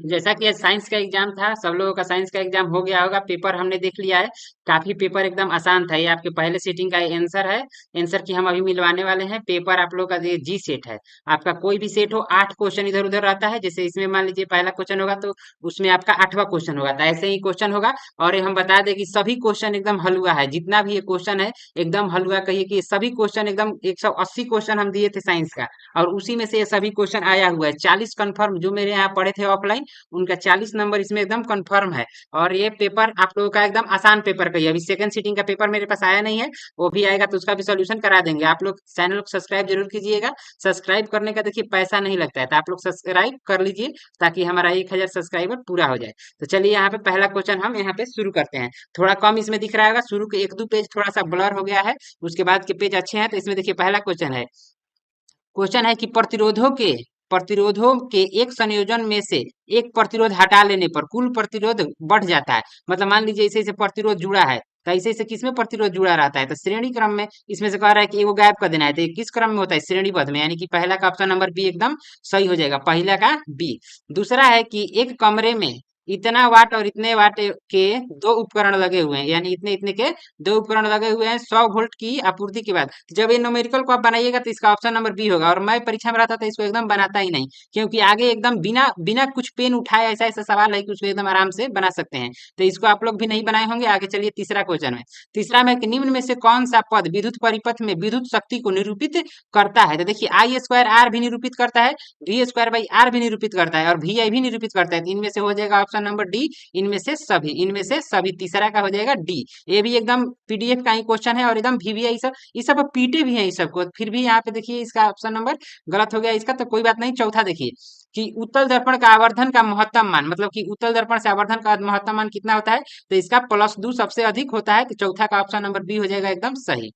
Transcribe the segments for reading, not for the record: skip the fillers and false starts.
जैसा कि आज साइंस का एग्जाम था, सब लोगों का साइंस का एग्जाम हो गया होगा। पेपर हमने देख लिया है। काफी पेपर एकदम आसान था। ये आपके पहले सीटिंग का आंसर है। आंसर की हम अभी मिलवाने वाले हैं। पेपर आप लोगों का ये जी सेट है। आपका कोई भी सेट हो, 8 क्वेश्चन इधर उधर रहता है। जैसे इसमें मान लीजिए पहला क्वेश्चन होगा तो उसमें आपका 8वां क्वेश्चन होगा, तो ऐसे ही क्वेश्चन होगा। और ये हम बता दें कि सभी क्वेश्चन एकदम हलवा है। जितना भी ये क्वेश्चन है एकदम हलवा, कहिए कि सभी क्वेश्चन एकदम 180 क्वेश्चन हम दिए थे साइंस का, और उसी में से ये सभी क्वेश्चन आया हुआ है। 40 कंफर्म जो मेरे यहाँ पढ़े थे ऑफलाइन, उनका 40 नंबर इसमें एकदम कंफर्म है। और ये पेपर आप लोगों का एकदम आसान पेपर का ही है। अभी सेकंड सीटिंग का पेपर मेरे पास आया नहीं है, वो भी आएगा तो उसका भी सोल्यूशन करा देंगे। आप लोग चैनल को सब्सक्राइब जरूर कीजिएगा। सब्सक्राइब करने का देखिए पैसा नहीं लगता है, तो आप लोग सब्सक्राइब कर लीजिए ताकि हमारा 1000 सब्सक्राइबर पूरा हो जाए। तो चलिए यहाँ पे पहला क्वेश्चन हम यहाँ पे शुरू करते हैं। थोड़ा कम इसमें दिख रहा होगा, शुरू के एक दो पेज थोड़ा सा ब्लर हो गया है, उसके बाद के पेज अच्छे हैं। तो इसमें देखिए पहला क्वेश्चन है कि प्रतिरोधों के एक संयोजन में से एक प्रतिरोध हटा लेने पर कुल प्रतिरोध बढ़ जाता है। मतलब मान लीजिए ऐसे ऐसे प्रतिरोध जुड़ा है, तो ऐसे ऐसे किसमें प्रतिरोध जुड़ा रहता है, तो श्रेणी क्रम में। इसमें से कह रहा है कि एगो गायब कर देना है, तो ये किस क्रम में होता है, श्रेणीबद्ध में। यानी कि पहला का ऑप्शन नंबर बी एकदम सही हो जाएगा, पहला का बी। दूसरा है कि एक कमरे में इतना वाट और इतने वाट के दो उपकरण लगे हुए हैं, यानी इतने इतने के दो उपकरण लगे हुए हैं 100 वोल्ट की आपूर्ति के बाद। जब ये न्यूमेरिकल को आप बनाइएगा तो इसका ऑप्शन नंबर बी होगा। और मैं परीक्षा में रहता था इसको एकदम बनाता ही नहीं, क्योंकि आगे एकदम बिना बिना कुछ पेन उठाए ऐसा ऐसा सवाल है कि उसको एकदम आराम से बना सकते हैं। तो इसको आप लोग भी नहीं बनाए होंगे। आगे चलिए तीसरा क्वेश्चन में। तीसरा में कि निम्न में से कौन सा पद विद्युत परिपथ में विद्युत शक्ति को निरूपित करता है। तो देखिए आई स्क्वायर आर भी निरूपित करता है, वी स्क्वायर बाई आर भी निरूपित करता है, और वी आई भी निरूपित करता है। तो इनमें से हो जाएगा ऑप्शन नंबर डी, इनमें से सभी तीसरा का हो जाएगा डी। ये भी एकदम पीडीएफ का ही क्वेश्चन है और एकदम वीवीआई सब ये सब पीटे भी है इस सबको। फिर भी यहाँ पे देखिए इसका ऑप्शन नंबर गलत हो गया इसका, तो कोई बात नहीं। चौथा देखिए कि उत्तल दर्पण का आवर्धन का महत्तम मान, मतलब कि उत्तल दर्पण से आवर्धन का महत्तम मान कितना होता है, तो इसका +2 सबसे अधिक होता है। तो चौथा का ऑप्शन नंबर बी हो जाएगा एकदम सही।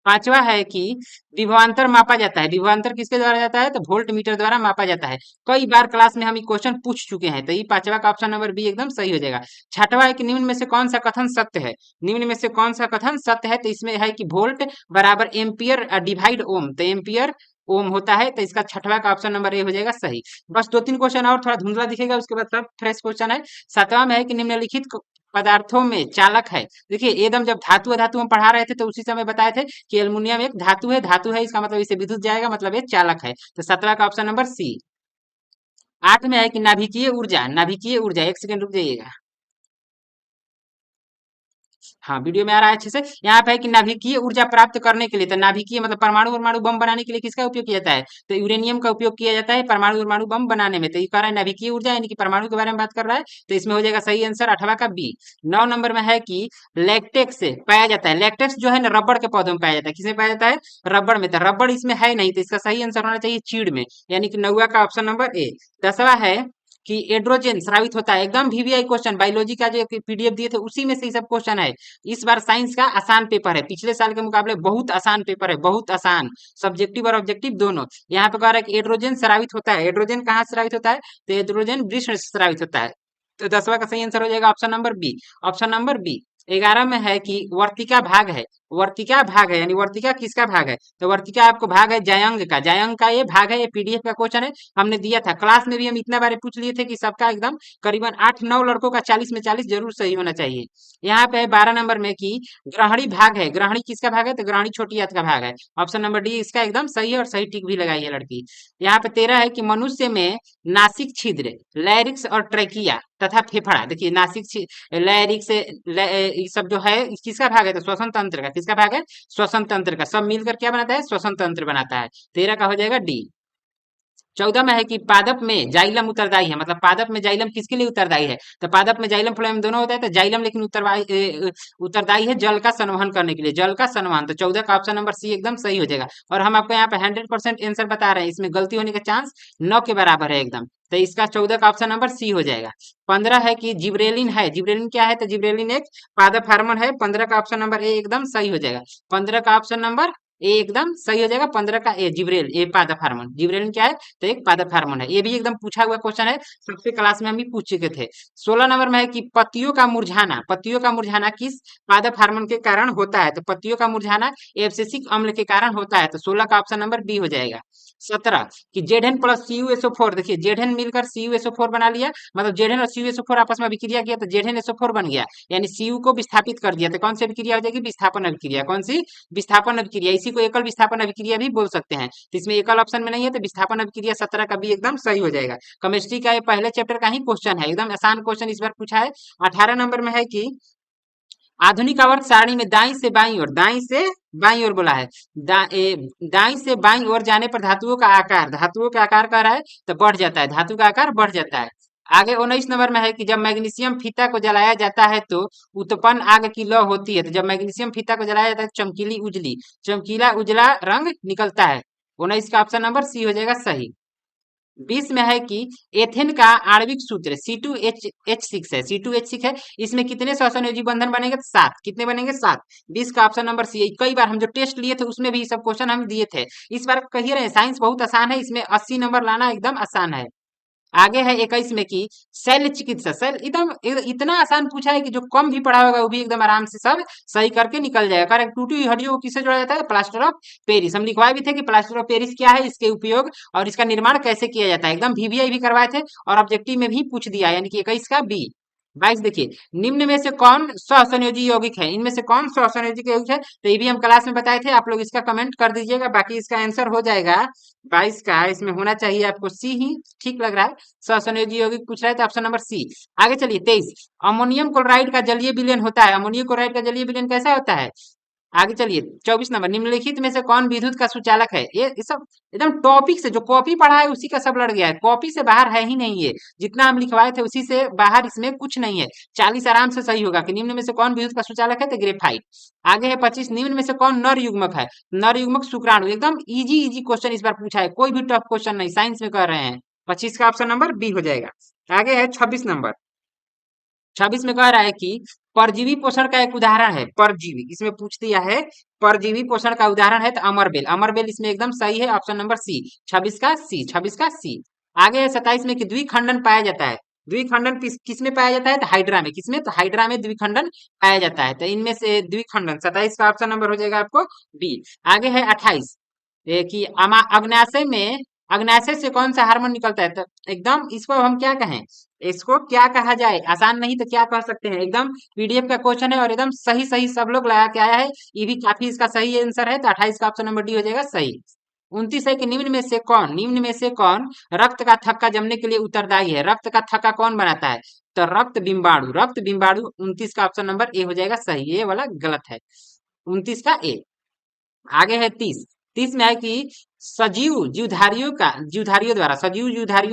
पांचवा है कि विभवांतर मापा जाता है। विभवांतर किसके द्वारा जाता है, तो वोल्ट मीटर द्वारा मापा जाता है। कई बार क्लास में हम ये क्वेश्चन पूछ चुके हैं, तो ये पांचवा का ऑप्शन नंबर बी एकदम सही हो जाएगा। छठवा है कि निम्न में से कौन सा कथन सत्य है। निम्न में से कौन सा कथन सत्य है, तो इसमें है कि वोल्ट बराबर एम्पियर डिवाइड ओम, तो एम्पियर ओम होता है। तो इसका छठवा का ऑप्शन नंबर ए हो जाएगा सही। बस दो तीन क्वेश्चन और थोड़ा धुंधला दिखेगा, उसके बाद सब फ्रेश क्वेश्चन है। सातवां में है कि निम्नलिखित पदार्थों में चालक है। देखिए एकदम जब धातु अधातु हम पढ़ा रहे थे तो उसी समय बताए थे कि एल्युमिनियम एक धातु है, इसका मतलब इसे विद्युत जाएगा, मतलब ये चालक है। तो 17 का ऑप्शन नंबर सी। 8 में है कि नाभिकीय ऊर्जा 1 सेकंड रुक जाइएगा। हाँ वीडियो में आ रहा है अच्छे से। यहाँ पे है कि नाभिकीय ऊर्जा प्राप्त करने के लिए, तो नाभिकीय मतलब परमाणु परमाणु बम बनाने के लिए किसका उपयोग किया जाता है, तो यूरेनियम का उपयोग किया जाता है परमाणु परमाणु बम बनाने में। तो ये कह रहा है नाभिकीय ऊर्जा यानी कि परमाणु के बारे में बात कर रहा है, तो इसमें हो जाएगा सही आंसर 8वां का बी। 9 नंबर में है कि लैक्टेक्स से पाया जाता है। लैक्टेक्स जो है ना रबड़ के पौधों में पाया जाता है। किसमें पाया जाता है, रबड़ में। तो रबड़ इसमें है नहीं, तो इसका सही आंसर होना चाहिए चीड़ में, यानी कि 9वां का ऑप्शन नंबर ए। 10वां है कि एड्रोजन स्रावित होता है। एकदम वीवीआई क्वेश्चन, बायोलॉजी का जो पीडीएफ दिए थे उसी में से ये सब क्वेश्चन है। इस बार साइंस का आसान पेपर है, पिछले साल के मुकाबले बहुत आसान पेपर है, बहुत आसान। सब्जेक्टिव और ऑब्जेक्टिव दोनों। यहाँ पे कह रहा है कि एड्रोजन स्रावित होता है। एड्रोजन कहाँ स्रावित होता है, तो एड्रोजन वृष्ण से स्रावित होता है। तो 10वां का सही आंसर हो जाएगा option number B. Option number B. 11 में है कि वर्तिका भाग है। वर्तिका भाग है यानी वर्तिका किसका भाग है, तो वर्तिका आपको भाग है जायंग का। जायंग का ये भाग है। ये पीडीएफ का क्वेश्चन है, हमने दिया था क्लास में भी। हम इतना बार पूछ लिए थे कि सबका एकदम करीबन 8-9 लड़कों का 40 में 40 जरूर सही होना चाहिए। यहाँ पे है 12 नंबर में कि ग्रहणी भाग है। ग्रहणी किसका भाग है, तो ग्रहणी छोटी आंत का भाग है। ऑप्शन नंबर डी इसका एकदम सही है, और सही टिक भी लगाई है लड़की। यहाँ पे 13 है कि मनुष्य में नासिक छिद्र, लैरिक्स और ट्रेकिया तथा फेफड़ा। देखिए लैरिक्स ये सब जो है किसका भाग है, तो श्वसन तंत्र का। किसका भाग है, श्वसन तंत्र का। सब मिलकर क्या बनाता है, श्वसन तंत्र बनाता है। 13 का हो जाएगा डी। 14 में है कि पादप में जाइलम उत्तरदायी है। मतलब पादप में जाइलम किसके लिए उत्तरदायी है, तो पादप में जाइलम फ्लोएम दोनों होता है। तो जाइलम लेकिन उत्तरदायी है जल का संवहन करने के लिए, जल का संवहन। तो 14 का ऑप्शन नंबर सी एकदम सही हो जाएगा। और हम आपको यहाँ पे 100% आंसर बता रहे हैं, इसमें गलती होने का चांस 9 के बराबर है एकदम। तो इसका 14 का ऑप्शन नंबर सी हो जाएगा। 15 है कि जिब्रेलिन है। जिब्रेलिन क्या है, तो जिब्रेलिन एक पादप हार्मोन है। 15 का ऑप्शन नंबर ए एकदम सही हो जाएगा। 15 का ऑप्शन नंबर ए एकदम सही हो जाएगा। 15 का ए जिब्रेल, ए पादप हार्मोन। जिब्रेलिन क्या है? तो एक पादप हार्मोन है। ये भी एकदम पूछा हुआ क्वेश्चन है, सबसे क्लास में हम भी पूछ चुके थे। 16 नंबर में है कि पत्तियों का मुरझाना किस पादप हार्मोन के कारण होता है? तो पत्तियों का मुरझाना एब्सिसिक अम्ल के कारण होता है। तो 16 का ऑप्शन नंबर बी हो जाएगा। 17 कि जेड प्लस CuSO4, देखिए जेड मिलकर CuSO4 बना लिया, मतलब जेड और CuSO4 आपस में अभिक्रिया किया तो जेड बन गया, यानी Cu को विस्थापित कर दिया। तो कौन सी अभिक्रिया हो जाएगी? विस्थापन अभिक्रिया। कौन सी? विस्थापन अभिक्रिया। इसी को एकल विस्थापन अभिक्रिया भी बोल सकते हैं। तो इसमें एकल ऑप्शन में नहीं है, तो विस्थापन अभिक्रिया 17 का भी एकदम सही हो जाएगा। केमिस्ट्री का ये पहले चैप्टर का ही क्वेश्चन है, एकदम आसान क्वेश्चन इस बार पूछा है। 18 नंबर में है कि आधुनिक आवर्त सारणी में दाई से बाई ओर बोला है। दाई से बाई ओर जाने पर धातुओं का आकार कह रहा है तो बढ़ जाता है, धातु का आकार बढ़ जाता है। आगे 19 नंबर में है कि जब मैग्नीशियम फीता को जलाया जाता है तो उत्पन्न आग की लौ होती है। तो जब मैग्नीशियम फीता को जलाया जाता है चमकीला उजला रंग निकलता है। 19 का ऑप्शन नंबर सी हो जाएगा सही। 20 में है कि एथेन का आणविक सूत्र C2H6 है। C2H6 है, इसमें कितने सहसंयोजी बंधन बनेंगे? 7। कितने बनेंगे? 7। 20 का ऑप्शन नंबर सी है। कई बार हम जो टेस्ट लिए थे उसमें भी सब क्वेश्चन हम दिए थे। इस बार कहिए रहे साइंस बहुत आसान है, इसमें 80 नंबर लाना एकदम आसान है। आगे है 21 में कि शल्य चिकित्सा, शल्य एकदम इतना आसान पूछा है कि जो कम भी पढ़ा होगा वो भी एकदम आराम से सब सही करके निकल जाएगा। करेक्ट। टूटी हुई हड्डियों को किससे जोड़ा जाता है? Plaster of Paris. हम लिखवाए भी थे कि प्लास्टर ऑफ पेरिस क्या है, इसके उपयोग और इसका निर्माण कैसे किया जाता है, एकदम VVI भी करवाए थे और ऑब्जेक्टिव में भी पूछ दिया, यानी कि 21 का बी। 22 देखिए, निम्न में से कौन सहसंयोजी यौगिक है? इनमें से कौन सहसंयोजी यौगिक है? तो ये भी हम क्लास में बताए थे, आप लोग इसका कमेंट कर दीजिएगा। बाकी इसका आंसर हो जाएगा 22 का, इसमें होना चाहिए आपको सी ही ठीक लग रहा है। सहसंयोजी यौगिक पूछ रहा है तो ऑप्शन नंबर सी। आगे चलिए 23, अमोनियम क्लोराइड का जलीय विलयन होता है। अमोनियम क्लोराइड का जलीय विलयन कैसा होता है? आगे चलिए 24 नंबर, निम्नलिखित में से कौन विद्युत का सुचालक है? ये सब एकदम टॉपिक से जो कॉपी पढ़ा है उसी का सब लड़ गया है, कॉपी से बाहर है ही नहीं ये। जितना हम लिखवाए थे उसी से बाहर इसमें कुछ नहीं है। 40 आराम से सही होगा कि निम्न में से कौन विद्युत का सुचालक है? तो ग्रेफाइट। आगे है 25, निम्न में से कौन नर युग्मक है? नर युग्मक शुक्राणु। एकदम इजी क्वेश्चन इस बार पूछा है, कोई भी टफ क्वेश्चन नहीं, साइंस में कर रहे हैं। 25 का ऑप्शन नंबर बी हो जाएगा। आगे है 26 नंबर। 26 में कह रहा है कि परजीवी पोषण का एक उदाहरण है, परजीवी इसमें पूछ दिया है, परजीवी पोषण का उदाहरण है तो अमरबेल। अमरबेल इसमें एकदम सही है, ऑप्शन नंबर सी। 26 का सी, 26 का सी। आगे है 27 में कि द्विखंडन पाया जाता है। द्विखंडन किसमें पाया जाता है? तो हाइड्रा में। किसमें? तो हाइड्रा में द्विखंडन पाया जाता है। तो इनमें से द्विखंडन 27 का ऑप्शन नंबर हो जाएगा आपको बी। आगे है 28 कि अग्नाशय से कौन सा हार्मोन निकलता है? तो एकदम इसको हम क्या कहें, इसको क्या कहा जाए, आसान नहीं तो क्या कह सकते हैं, एकदम PDF का क्वेश्चन है और एकदम सही सही सब लोग लगा के आया है। ये भी काफी इसका सही आंसर है, तो 28 का ऑप्शन नंबर डी हो जाएगा सही। 29 है कि निम्न में से कौन रक्त का थक्का जमने के लिए उत्तरदायी है? रक्त का थक्का कौन बनाता है? तो रक्त बिंबाणु। 29 का ऑप्शन नंबर ए हो जाएगा सही, ये वाला गलत है। 29 का ए। आगे है 30। 30 में है कि सजीव जीवधारियों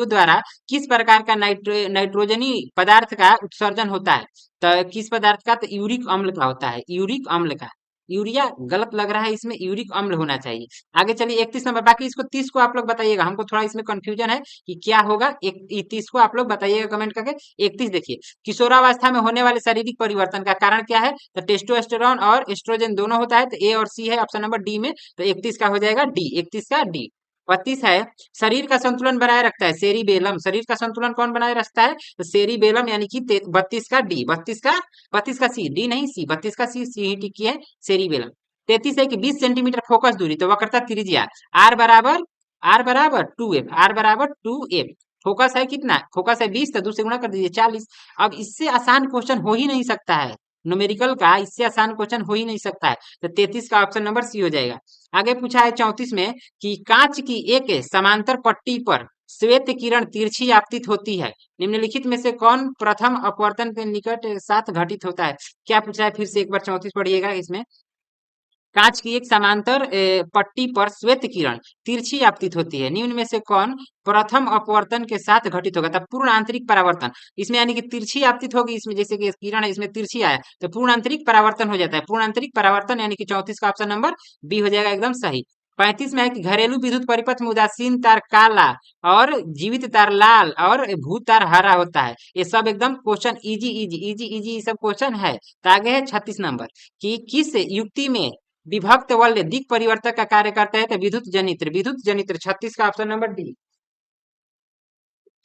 द्वारा किस प्रकार का नाइट्रोजनी पदार्थ का उत्सर्जन होता है? तो किस पदार्थ का? तो यूरिक अम्ल का होता है, यूरिक अम्ल का। यूरिया गलत लग रहा है, इसमें यूरिक अम्ल होना चाहिए। आगे चलिए 31 नंबर। बाकी इसको 30 को आप लोग बताइएगा, हमको थोड़ा इसमें कंफ्यूजन है कि क्या होगा। 30 को आप लोग बताइएगा कमेंट करके। 31 देखिए, किशोरावस्था में होने वाले शारीरिक परिवर्तन का कारण क्या है? तो टेस्टोस्टेरोन और एस्ट्रोजन दोनों होता है, तो ए और सी है ऑप्शन नंबर डी में। तो 31 का हो जाएगा डी, 31 का डी। 32 है, शरीर का संतुलन बनाए रखता है सेरिबेलम। शरीर का संतुलन कौन बनाए रखता है? तो सेरिबेलम, यानी कि 32 का डी, 32 का सी, डी नहीं सी, 32 का सी, सी ही टिकी है सेरिबेलम। 33 है कि 20 सेंटीमीटर फोकस दूरी, तो वक्रता त्रिज्या आर बराबर 2f, आर बराबर 2f। फोकस है कितना? फोकस है 20, तो 2 से गुणा कर दीजिए 40। अब इससे आसान क्वेश्चन हो ही नहीं सकता है, न्यूमेरिकल का इससे आसान क्वेश्चन हो ही नहीं सकता है। तो 33 का ऑप्शन नंबर सी हो जाएगा। आगे पूछा है 34 में कि कांच की एक समांतर पट्टी पर श्वेत किरण तिरछी आपतित होती है। निम्नलिखित में से कौन प्रथम अपवर्तन के निकट साथ घटित होता है? क्या पूछा है? फिर से एक बार 34 पढ़िएगा। इसमें कांच की एक समांतर पट्टी पर श्वेत किरण तिरछी आपतित होती है, निम्न में से कौन प्रथम अपवर्तन के साथ घटित होगा? तब पूर्ण आंतरिक परावर्तन। इसमें यानी कि तिरछी आपतित होगी, इसमें जैसे कि किरण है इसमें तिरछी आया तो पूर्ण आंतरिक परावर्तन हो जाता है। पूर्ण आंतरिक परावर्तन यानी कि 34 का ऑप्शन नंबर बी हो जाएगा एकदम सही। 35 में है कि घरेलू विद्युत परिपथ में उदासीन तार काला और जीवित तार लाल और भूत तार हरा होता है। ये सब एकदम क्वेश्चन इजी सब क्वेश्चन है। तो आगे है 36 नंबर कि किस युक्ति में विभक्त वलय दिक् परिवर्तक का कार्य करता है तो विद्युत जनित्र, विद्युत जनित्र 36 का ऑप्शन नंबर डी,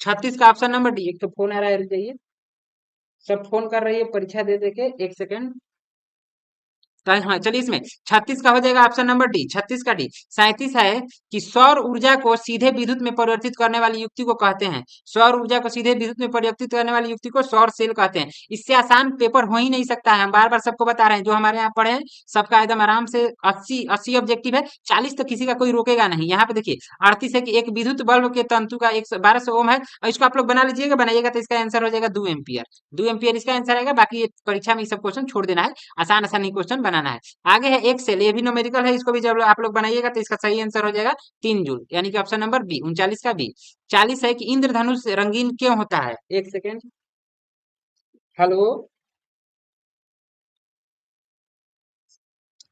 36 का ऑप्शन नंबर डी। एक तो फोन आ रहा है, रुक जाइए, सब फोन कर रही है परीक्षा दे दे के, एक सेकंड। तो हाँ चलिए, इसमें 36 का हो जाएगा ऑप्शन नंबर डी, 36 का डी। 37 है कि सौर ऊर्जा को सीधे विद्युत में परिवर्तित करने वाली युक्ति को कहते हैं, सौर ऊर्जा को सीधे विद्युत में परिवर्तित करने वाली युक्ति को सौर सेल कहते हैं। इससे आसान पेपर हो ही नहीं सकता है, हम बार बार सबको बता रहे हैं, जो हमारे यहाँ पढ़े हैं सबका एकदम आराम से 80 ऑब्जेक्टिव है, 40 तो किसी का कोई रोकेगा नहीं। यहाँ पे देखिए 38 है कि एक विद्युत बल्ब के तंतु का 1200 ओम है, और इसको आप लोग बना लीजिएगा, बनाइएगा तो इसका आंसर हो जाएगा 2 एम्पियर, 2 एम्पियर इसका आंसर आएगा। बाकी परीक्षा में ये सब क्वेश्चन छोड़ देना है, आसान आसान ही क्वेश्चन बनाना है। आगे है एक सेल, ये भी न्यूमेरिकल है, इसको भी जब आप लोग बनाइएगा तो इसका सही आंसर हो जाएगा 3 जूल, यानी कि ऑप्शन नंबर बी, 39 का बी। 40 है कि इंद्रधनुष रंगीन क्यों होता है, एक सेकेंड, हेलो।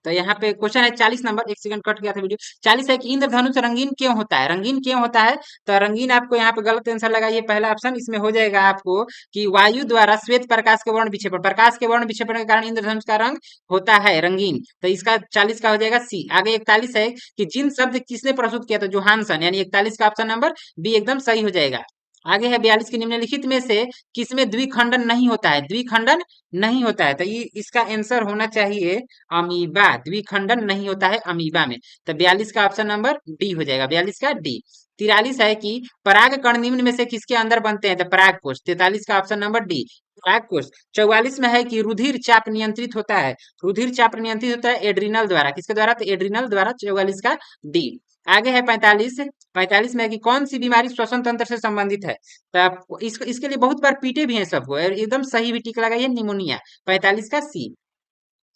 तो यहाँ पे क्वेश्चन है 40 नंबर, एक सेकंड कट गया था वीडियो। 40 है कि इंद्रधनुष रंगीन क्यों होता है, रंगीन क्यों होता है। तो रंगीन आपको यहाँ पे गलत आंसर लगाइए, पहला ऑप्शन इसमें हो जाएगा आपको कि वायु द्वारा श्वेत प्रकाश के वर्ण विक्षेपण, प्रकाश के वर्ण विक्षेपण के कारण इंद्रधनुष का रंग होता है रंगीन, तो इसका 40 का हो जाएगा सी। आगे 41 है कि जिन शब्द किसने प्रस्तुत किया था, जोहानसन, यानी 41 का ऑप्शन नंबर बी एकदम सही हो जाएगा। आगे है 42 की निम्नलिखित में से किसमें द्विखंडन नहीं होता है, द्विखंडन नहीं होता है, तो ये इसका आंसर होना चाहिए अमीबा, द्विखंडन नहीं होता है अमीबा में, तो 42 का ऑप्शन नंबर डी हो जाएगा, 42 का डी। 43 है कि पराग कण निम्न में से किसके अंदर बनते हैं, तो पराग कोष, 43 का ऑप्शन नंबर डी, पराग कोष। 44 में है कि रुधिर चाप नियंत्रित होता है, रुधिर चाप नियंत्रित होता है एड्रिनल द्वारा, किसके द्वारा, तो एड्रिनल द्वारा, 44 का डी। आगे है 45, 45 में है कि कौन सी बीमारी श्वसन तंत्र से संबंधित है, तो आप इसके लिए बहुत बार पीटे भी हैं सबको, और एकदम सही भी टिक लगाइए, निमोनिया, 45 का सी।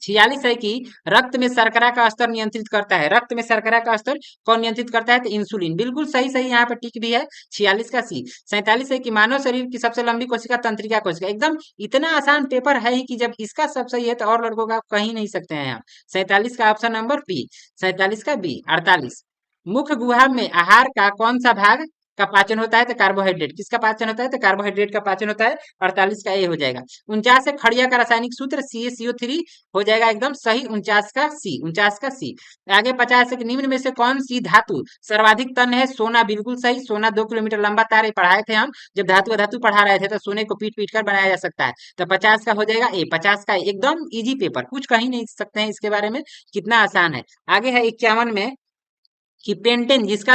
46 है कि रक्त में शर्करा का स्तर नियंत्रित करता है, रक्त में शर्करा का स्तर कौन नियंत्रित करता है, तो इंसुलिन, बिल्कुल सही सही यहाँ पे टिक भी है, 46 का सी। 47 है कि मानव शरीर की सबसे लंबी कोशिका तंत्रिका कोशिका, एकदम इतना आसान पेपर है ही कि जब इसका सब सही है तो और लड़कों का आप कहीं नहीं सकते हैं आप। 47 का ऑप्शन नंबर बी, 47 का बी। 48, मुख्य गुहा में आहार का कौन सा भाग का पाचन होता है, तो कार्बोहाइड्रेट, किसका पाचन होता है, तो कार्बोहाइड्रेट का पाचन होता है, 48 का ए हो जाएगा। 49 है खड़िया का रासायनिक सूत्र CaCO3 हो जाएगा एकदम सही, 49 का सी, 49 का सी। आगे 50 है कि निम्न में से कौन सी धातु सर्वाधिक तन्य है, सोना, बिल्कुल सही, सोना 2 किलोमीटर लंबा तार, पढ़ाए थे हम जब धातु धातु पढ़ा रहे थे, तो सोने को पीट पीट कर बनाया जा सकता है, तो 50 का हो जाएगा ए, 50 का एकदम इजी पेपर, कुछ कहीं नहीं सकते हैं इसके बारे में, कितना आसान है। आगे है 51 में कि पेंटेन जिसका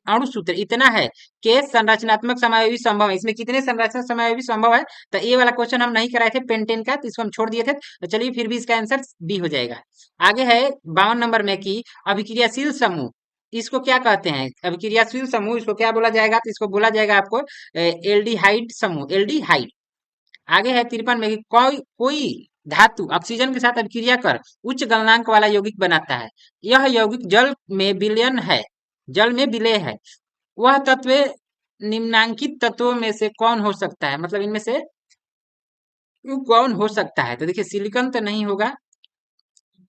अणु सूत्र इतना है कि संरचनात्मक समायोगी संभव है, इसमें कितने संरचना समायोगी संभव है, तो ये वाला क्वेश्चन हम नहीं कराए थे पेंटेन का, तो इसको हम छोड़ दिए थे, तो चलिए फिर भी इसका आंसर बी हो जाएगा। आगे है 52 नंबर में कि अभिक्रियाशील समूह इसको क्या कहते हैं, अभिक्रियाशील समूह इसको क्या बोला जाएगा, तो इसको बोला जाएगा आपको एल्डिहाइड समूह, एल्डिहाइड। आगे है 53 में कि कोई कोई धातु ऑक्सीजन के साथ अभिक्रिया कर उच्च गलनांक वाला यौगिक बनाता है, यह यौगिक जल में विलयन है, जल में विलय है, वह तत्व निम्नांकित तत्वों में से कौन हो सकता है, मतलब इनमें से कौन हो सकता है, तो देखिए सिलिकॉन तो नहीं होगा,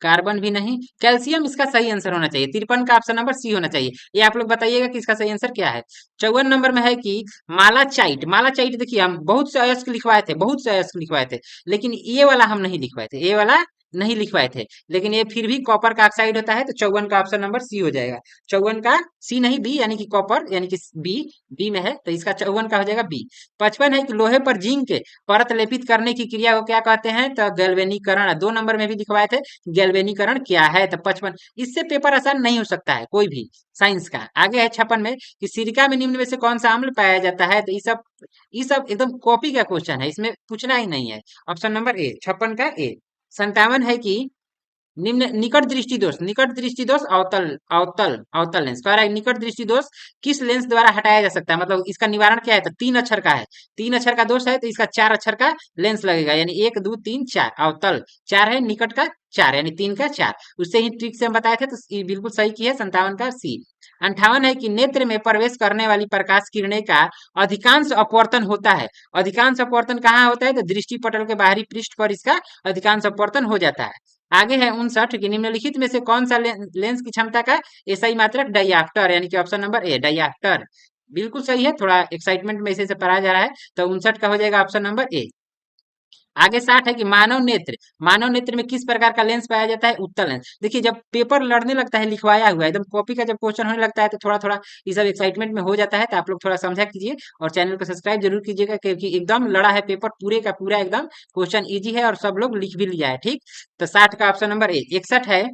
कार्बन भी नहीं, कैल्शियम इसका सही आंसर होना चाहिए, 53 का ऑप्शन नंबर सी होना चाहिए। ये आप लोग बताइएगा कि इसका सही आंसर क्या है। 54 नंबर में है कि मालाचाइट, मालाचाइट देखिए हम बहुत से अयस्क लिखवाए थे, बहुत से अयस्क लिखवाए थे, लेकिन ये वाला हम नहीं लिखवाए थे, ये वाला नहीं लिखवाए थे, लेकिन ये फिर भी कॉपर का ऑक्साइड होता है, तो 54 का ऑप्शन नंबर सी हो जाएगा। 54 का सी नहीं बी, यानी कि कॉपर, यानी कि बी, बी में है, तो इसका 54 का हो जाएगा बी। 55 है कि लोहे पर जिंक परत लेपित करने की क्रिया को क्या कहते हैं, तो गैल्वेनीकरण, 2 नंबर में भी दिखवाए थे गैल्वेनीकरण क्या है, तो 55, इससे पेपर आसान नहीं हो सकता है कोई भी साइंस का। आगे है 56 में कि सिरका में निम्न में से कौन सा अम्ल पाया जाता है, तो ये सब एकदम कॉपी का क्वेश्चन है, इसमें पूछना ही नहीं है, ऑप्शन नंबर ए, 56 का ए। 57 है कि निम्न निकट दृष्टि दोष, निकट दृष्टि दोष अवतल अवतल अवतल लेंस, कह रहा है निकट दृष्टि दोष किस लेंस द्वारा हटाया जा सकता है, मतलब इसका निवारण क्या है, तो 3 अक्षर का है, 3 अक्षर का दोष है, तो इसका 4 अक्षर का लेंस लगेगा, यानी 1 2 3 4, अवतल 4 है, निकट का 4 यानी 3 का 4, उससे ही ट्रिक से हम बताए थे, तो ये बिल्कुल सही की है, 57 का सी। 58 है कि नेत्र में प्रवेश करने वाली प्रकाश किरणें का अधिकांश अपवर्तन होता है, अधिकांश अपवर्तन कहाँ होता है, तो दृष्टि पटल के बाहरी पृष्ठ पर इसका अधिकांश अपवर्तन हो जाता है। आगे है 59 कि निम्नलिखित में से कौन सा लेंस की क्षमता का एसआई मात्रक डायऑप्टर, यानी कि ऑप्शन नंबर ए, डायऑप्टर, बिल्कुल सही है, थोड़ा एक्साइटमेंट में इसे से पढ़ा जा रहा है, तो 59 का हो जाएगा ऑप्शन नंबर ए। आगे 60 है कि मानव नेत्र। मानव नेत्र में किस प्रकार का लेंस पाया जाता है? उत्तल लेंस। देखिए जब पेपर लड़ने लगता है, लिखवाया हुआ है एकदम कॉपी का, जब क्वेश्चन होने लगता है तो थोड़ा थोड़ा ये सब एक्साइटमेंट में हो जाता है, तो आप लोग थोड़ा समझा कीजिए और चैनल को सब्सक्राइब जरूर कीजिएगा, क्योंकि एकदम लड़ा है पेपर पूरे का पूरा, एकदम क्वेश्चन ईजी है और सब लोग लिख भी लिया है। ठीक, तो 60 का ऑप्शन नंबर ए। 61 है,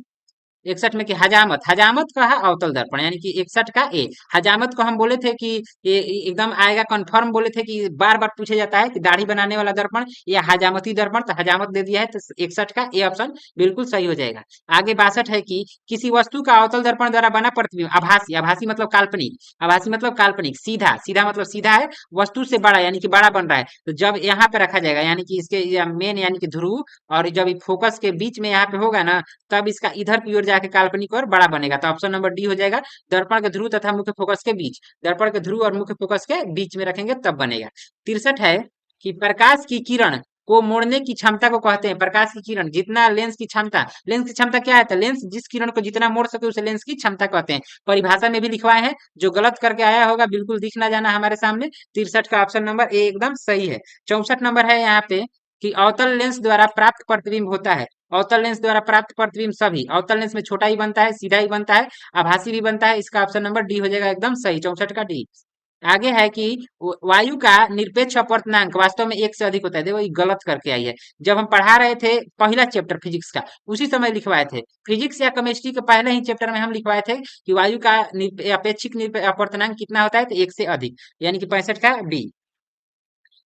61 में कि हजामत। हजामत का है अवतल दर्पण, यानी कि 61 का ए। हजामत को हम बोले थे कि ये एकदम आएगा कंफर्म, बोले थे कि बार बार पूछा जाता है कि दाढ़ी बनाने वाला दर्पण या हजामती दर्पण, तो हजामत दे दिया है, तो 61 का ए ऑप्शन बिल्कुल सही हो जाएगा। आगे 62 है कि किसी वस्तु का अवतल दर्पण द्वारा बना प्रतिबिंब आभासी। आभासी मतलब काल्पनिक, आभासी मतलब काल्पनिक। सीधा, सीधा मतलब सीधा है, वस्तु से बड़ा यानी कि बड़ा बन रहा है, तो जब यहाँ पे रखा जाएगा यानी कि इसके मेन यानी कि ध्रुव और जब फोकस के बीच में यहाँ पे होगा ना, तब इसका इधर की ओर जाके काल्पनिक और बड़ा बनेगा, तो ऑप्शन नंबर डी हो जाएगा। दर्पण के ध्रुव तथा मुख्य फोकस के बीच, दर्पण के ध्रुव और मुख्य फोकस के बीच में रखेंगे तब बनेगा। 63 है कि प्रकाश की किरण को मोड़ने की क्षमता को कहते हैं। प्रकाश की किरण जितना लेंस की क्षमता, लेंस की क्षमता क्या है? तो लेंस जिस किरण को जितना मोड़ सके उसे लेंस की क्षमता कहते हैं। परिभाषा में भी लिखवाए हैं, जो गलत करके आया होगा बिल्कुल दिख ना जाना हमारे सामने। 63 का ऑप्शन नंबर ए एकदम सही है। 64 नंबर है यहाँ पे कि अवतल लेंस द्वारा प्राप्त प्रतिबिंब होता है। अवतल लेंस द्वारा प्राप्त प्रतिबिंब सभी, अवतल लेंस में छोटा ही बनता है, सीधा ही बनता है, आभासी भी बनता है। इसका ऑप्शन नंबर डी हो जाएगा एकदम सही, 64 का डी। आगे है कि वायु का निरपेक्ष अपवर्तनांक वास्तव में एक से अधिक होता है। देखो ये गलत करके आई है, जब हम पढ़ा रहे थे पहला चैप्टर फिजिक्स का, उसी समय लिखवाए थे। फिजिक्स या केमिस्ट्री के पहले ही चैप्टर में हम लिखवाए थे कि वायु का अपेक्षिक अपवर्तनांक कितना होता है, तो एक से अधिक, यानी कि 65 का डी।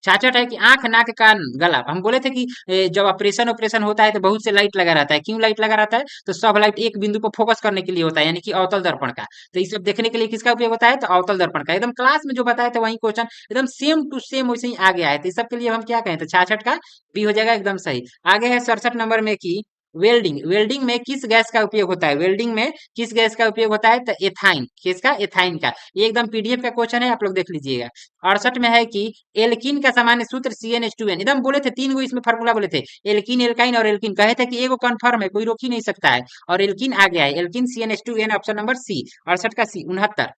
66 है कि आंख, नाक, कान, गला। हम बोले थे कि जब ऑपरेशन ऑपरेशन होता है तो बहुत से लाइट लगा रहता है। क्यों लाइट लगा रहता है? तो सब लाइट एक बिंदु को फोकस करने के लिए होता है, यानी कि अवतल दर्पण का। तो ये सब देखने के लिए किसका उपयोग होता है? तो अवतल दर्पण का। एकदम क्लास में जो बताया था वही क्वेश्चन एकदम सेम टू सेम वैसे ही आ गया है, तो इस सब के लिए हम क्या कहें? तो 66 का बी हो जाएगा एकदम सही। आगे है 67 नंबर में कि वेल्डिंग। वेल्डिंग में किस गैस का उपयोग होता है? वेल्डिंग में किस गैस का उपयोग होता है? तो एथाइन। किसका? एथाइन का। ये एकदम पीडीएफ का क्वेश्चन है, आप लोग देख लीजिएगा। 68 में है कि एल्कीन का सामान्य सूत्र CnH2n। एकदम बोले थे तीन गो इसमें फार्मूला बोले थे, एल्कीन, एल्काइन और एल्कीन। कहे थे कि एगो कंफर्म है, कोई रोक ही नहीं सकता है, और एल्कीन आ गया है, alkene CnH2n option number C. 68 का सी। 69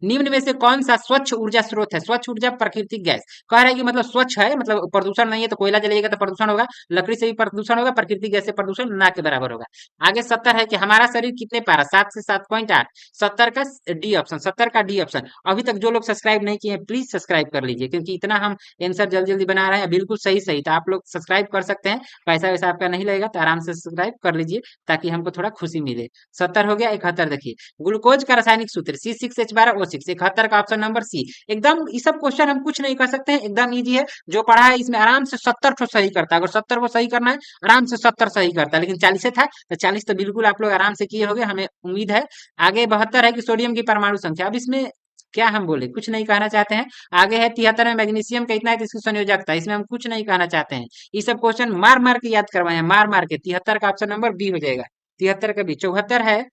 निम्न में से कौन सा स्वच्छ ऊर्जा स्रोत है? स्वच्छ ऊर्जा प्राकृतिक गैस। कह रहा है कि मतलब स्वच्छ है, मतलब प्रदूषण नहीं है, तो कोयला जलेगा तो प्रदूषण होगा, लकड़ी से भी प्रदूषण होगा, प्राकृतिक गैस से प्रदूषण ना के बराबर होगा। आगे 70 है कि हमारा शरीर कितने पारा? 7 से 7.8। 70 का डी ऑप्शन, 70 का डी ऑप्शन। अभी तक जो लोग सब्सक्राइब नहीं किए हैं प्लीज सब्सक्राइब कर लीजिए, क्योंकि इतना हम आंसर जल्दी जल्दी बना रहे हैं, बिल्कुल सही सही, तो आप लोग सब्सक्राइब कर सकते हैं, पैसा वैसा आपका नहीं लगेगा, तो आराम से सब्सक्राइब कर लीजिए ताकि हमको थोड़ा खुशी मिले। 70 हो गया। 71 देखिए, ग्लूकोज का रासायनिक सूत्र C6H12O6। 71 का ऑप्शन नंबर सी। एकदम ये सब क्वेश्चन हम कुछ नहीं कर सकते हैं, एकदम इजी है, जो पढ़ा है इसमें आराम से 70 को सही करता है। अगर 70 को सही करना है आराम से 70 सही करता है, लेकिन 40 था तो 40 तो बिल्कुल आप लोग आराम से किए होंगे, हमें उम्मीद है। आगे 72 है कि सोडियम की परमाणु संख्या। अब इसमें क्या हम बोले, कुछ नहीं कहना चाहते हैं। आगे है 73 में मैग्नीशियम का इतना है तो इसकी संयोजकता, इसमें हम कुछ नहीं कहना चाहते हैं। ये सब क्वेश्चन मार मार के याद करवाए हैं, मार मार के। 73 का ऑप्शन नंबर बी हो जाएगा, 73 का बी। 74 है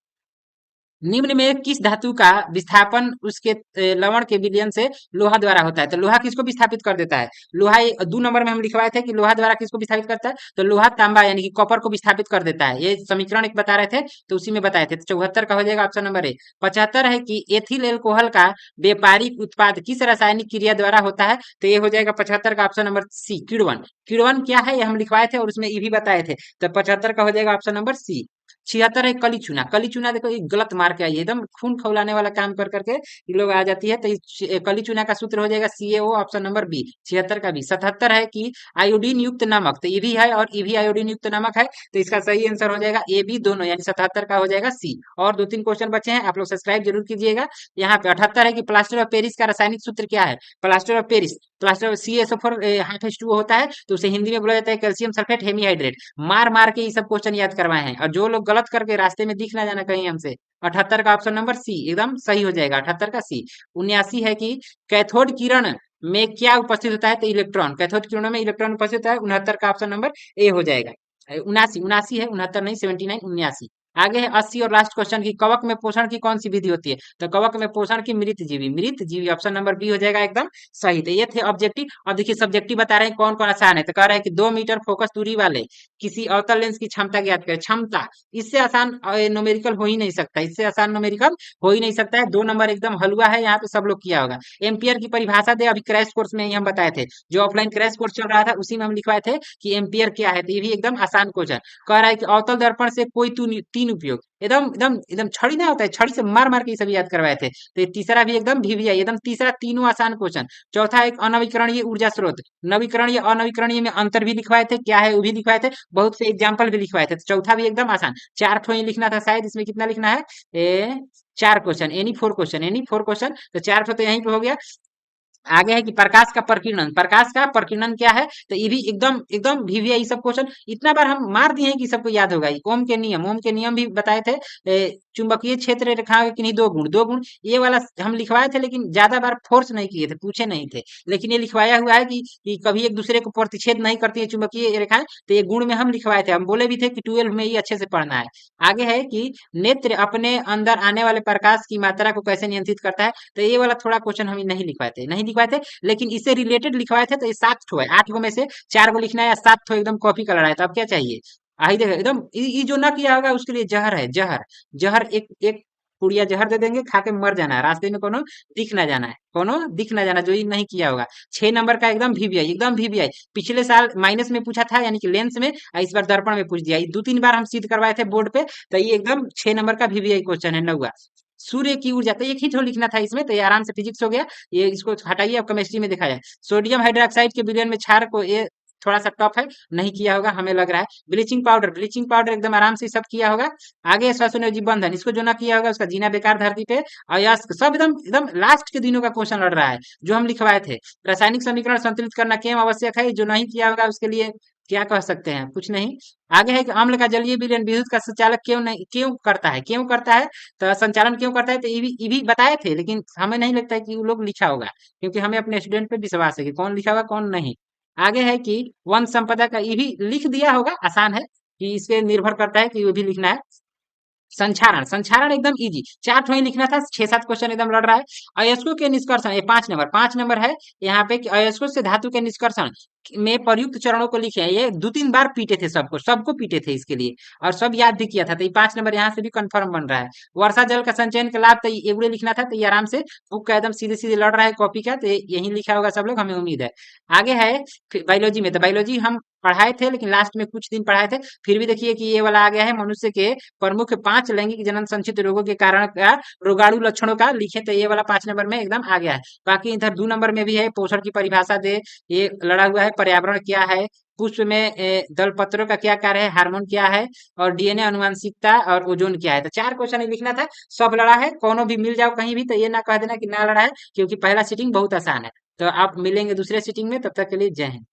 निम्न में किस धातु का विस्थापन उसके लवण के विलयन से लोहा द्वारा होता है? तो लोहा किसको विस्थापित कर देता है? लोहा 2 नंबर में हम लिखवाए थे कि लोहा द्वारा किसको विस्थापित करता है? तो लोहा तांबा यानी कि कॉपर को विस्थापित कर देता है। ये समीकरण एक बता रहे थे तो उसी में बताए थे। तो 74 का हो जाएगा ऑप्शन नंबर ए। 75 है कि एथिल एल्कोहल का व्यापारिक उत्पाद किस रासायनिक क्रिया द्वारा होता है? तो ये हो जाएगा 75 का ऑप्शन नंबर सी, किण्वन। किण्वन क्या है ये हम लिखवाए थे और उसमें ये भी बताए थे, तो 75 का हो जाएगा ऑप्शन नंबर सी। 76 है कली चूना। कली चूना देखो ये गलत मार के आई है, एकदम खून खौलाने वाला काम कर करके ये लोग आ जाती है, तो कली चूना का सूत्र हो जाएगा CaO ऑप्शन नंबर बी। 76 का बी। 77 है कि आयोडीन युक्त नमक, तो ये भी है और ये भी आयोडीन युक्त नमक है, तो इसका सही आंसर हो जाएगा ए बी दोनों, यानी 77 का हो जाएगा सी। और 2-3 क्वेश्चन बचे हैं, आप लोग सब्सक्राइब जरूर कीजिएगा। यहाँ पे 78 है कि प्लास्टर ऑफ पेरिस का रासायनिक सूत्र क्या है? Plaster of Paris, plaster CaSO4 H2O होता है, तो उसे हिंदी में बोला जाता है कैल्शियम सल्फेट हेमीहाइड्रेट। मार मार के ये सब क्वेश्चन याद करवाए हैं, और जो लोग गलत करके रास्ते में दिख ना जाना कहीं हमसे। 78 का ऑप्शन नंबर सी एकदम सही हो जाएगा, 78 का सी। 79 है कि कैथोड किरण में क्या उपस्थित होता है? तो इलेक्ट्रॉन। कैथोड किरणों में इलेक्ट्रॉन उपस्थित होता है। 69 का ऑप्शन नंबर ए हो जाएगा। 79 79 है, 69 नहीं, 79 79। आगे है 80 और लास्ट क्वेश्चन की कवक में पोषण की कौन सी विधि होती है? तो कवक में पोषण की मृत जीवी ऑप्शन नंबर बी हो जाएगा एकदम सही। तो ये थे ऑब्जेक्टिव। अब देखिए सब्जेक्टिव बता रहे हैं कौन कौन आसान है। तो कह रहे हैं कि 2 मीटर फोकस दूरी वाले किसी अवतल लेंस की क्षमता ज्ञात करें। क्षमता, इससे आसान न्यूमेरिकल हो ही नहीं सकता, इससे आसान न्यूमेरिकल हो ही नहीं सकता है। 2 नंबर एकदम हलवा है, यहाँ पे सब लोग किया होगा। एम्पियर की परिभाषा दे, अभी क्रैश कोर्स में ही हम बताए थे, जो ऑफलाइन क्रैश कोर्स चल रहा था उसी में हम लिखवाए थे कि एम्पियर क्या है। तो ये भी एकदम आसान क्वेश्चन। कह रहा है कि अवतल दर्पण से कोई तीन उपयोग, एकदम एकदम एकदम छड़ी ना होता है, छड़ी से मार मार के ये सभी याद करवाए थे। तो ये तीसरा भी एकदम वीवीआई एकदम तीसरा, तीनों आसान क्वेश्चन। चौथा एक अनवीकरणीय ऊर्जा स्रोत, नवीकरणीय अनवीकरणीय में अंतर भी लिखवाए थे, क्या है वो भी लिखवाए थे, बहुत से एग्जाम्पल भी लिखवाए थे। तो चौथा भी एकदम आसान। 4 ठो ही लिखना था शायद, इसमें कितना लिखना है? 4 क्वेश्चन, एनी 4 क्वेश्चन। तो 4 ठो तो यहीं पे हो गया। आगे है कि प्रकाश का प्रकीर्णन, प्रकाश का प्रकीर्णन क्या है? तो ये भी एकदम एकदम वीवीआई सब क्वेश्चन इतना बार हम मार दिए हैं कि सबको याद होगा। ओम के नियम भी बताए थे। चुंबकीय क्षेत्र रेखाओं के किन्हीं दो गुण, ये वाला हम लिखवाए थे, लेकिन ज्यादा बार फोर्स नहीं किए थे, पूछे नहीं थे। लेकिन ये लिखवाया हुआ है कि कभी एक दूसरे को प्रतिच्छेद नहीं करती है चुंबकीय रेखाएं। तो ये गुण में हम लिखवाए थे, हम बोले भी थे कि 12 में ही अच्छे से पढ़ना है। आगे है कि नेत्र अपने अंदर आने वाले प्रकाश की मात्रा को कैसे नियंत्रित करता है? तो ये वाला थोड़ा क्वेश्चन हम नहीं लिखवाए थे, लेकिन इससे रिलेटेड लिखवाए थे। तो ये 7 ठो है, 8 गो में से 4 गो लिखना है या 7 ठो एकदम कॉपी का लड़ा है। तो अब क्या चाहिए? आई देखो एकदम ये जो ना किया होगा उसके लिए जहर है, जहर। जहर एक एक पुड़िया जहर दे देंगे, खा के मर जाना है, रास्ते में कोनो दिख ना जाना है, कोनो दिख ना जाना जो ये नहीं किया होगा। 6 नंबर का एकदम वीवीआई पिछले साल माइनस में पूछा था, यानी कि लेंस में, और इस बार दर्पण में पूछ दिया। ये 2-3 बार हम सिद्ध करवाए थे बोर्ड पे। तो ये एकदम 6 नंबर का वीवीआई क्वेश्चन है, 9वां। सूर्य की ऊर्जा, तो एक ही तो लिखना था इसमें, तो ये आराम से फिजिक्स हो गया। ये इसको हटाइए, अब केमिस्ट्री में देखा जाए। सोडियम हाइड्रोक्साइड के विलयन में क्षार को, ये थोड़ा सा टफ है, नहीं किया होगा हमें लग रहा है। ब्लीचिंग पाउडर एकदम आराम से सब किया होगा। आगे श्वसनयोजी बंधन, इसको जो ना किया होगा उसका जीना बेकार धरती पे। अयस्क, सब एकदम एकदम लास्ट के दिनों का क्वेश्चन लड़ रहा है, जो हम लिखवाए थे। रासायनिक समीकरण संतुलित करना क्यों आवश्यक है? जो नहीं किया होगा उसके लिए क्या कह सकते हैं? कुछ नहीं। आगे है कि अम्ल का जलीय विलयन विद्युत का संचालक क्यों करता है? तो संचालन क्यों करता है? तो ये भी बताए थे, लेकिन हमें नहीं लगता है कि वो लोग लिखा होगा, क्योंकि हमें अपने स्टूडेंट पे विश्वास है कि कौन लिखा होगा कौन नहीं। आगे है कि वन संपदा का, ये भी लिख दिया होगा, आसान है, कि इसके निर्भर करता है कि वो भी लिखना है। संक्षारण एकदम इजी, 4 ठो ही लिखना था, 6-7 क्वेश्चन एकदम लड़ रहा है। अयस्कों के निष्कर्षण, ये 5 नंबर है यहाँ पे कि अयस्कों से धातु के निष्कर्षण में प्रयुक्त चरणों को लिखे हैं। ये 2-3 बार पीटे थे, सबको सबको पीटे थे इसके लिए, और सब याद भी किया था। तो ये 5 नंबर यहाँ से भी कंफर्म बन रहा है। वर्षा जल का संचयन का लाभ, तो ये एवढे लिखना था। तो ये आराम से बुक का एकदम सीधे सीधे लड़ रहा है कॉपी का, तो यही लिखा होगा सब लोग, हमें उम्मीद है। आगे है बायोलॉजी में, तो बायोलॉजी हम पढ़ाए थे, लेकिन लास्ट में कुछ दिन पढ़ाए थे। फिर भी देखिए कि ये वाला आ गया है, मनुष्य के प्रमुख 5 लैंगिक जनन संचित रोगों के कारण का रोगाणु लक्षणों का लिखे। तो ये वाला 5 नंबर में एकदम आ गया है। बाकी इधर 2 नंबर में भी है, पोषण की परिभाषा दे, ये लड़ा हुआ है। पर्यावरण क्या है? पुष्प में दल पत्रों का क्या कार्य है? हार्मोन क्या है? और डीएनए अनुवांशिकता और ओजोन क्या है? तो 4 क्वेश्चन ही लिखना था, सब लड़ा है। कोनो भी मिल जाओ कहीं भी, तो ये ना कह देना कि ना लड़ा है, क्योंकि पहला सीटिंग बहुत आसान है। तो आप मिलेंगे दूसरे सीटिंग में, तब तक के लिए जय हिंद।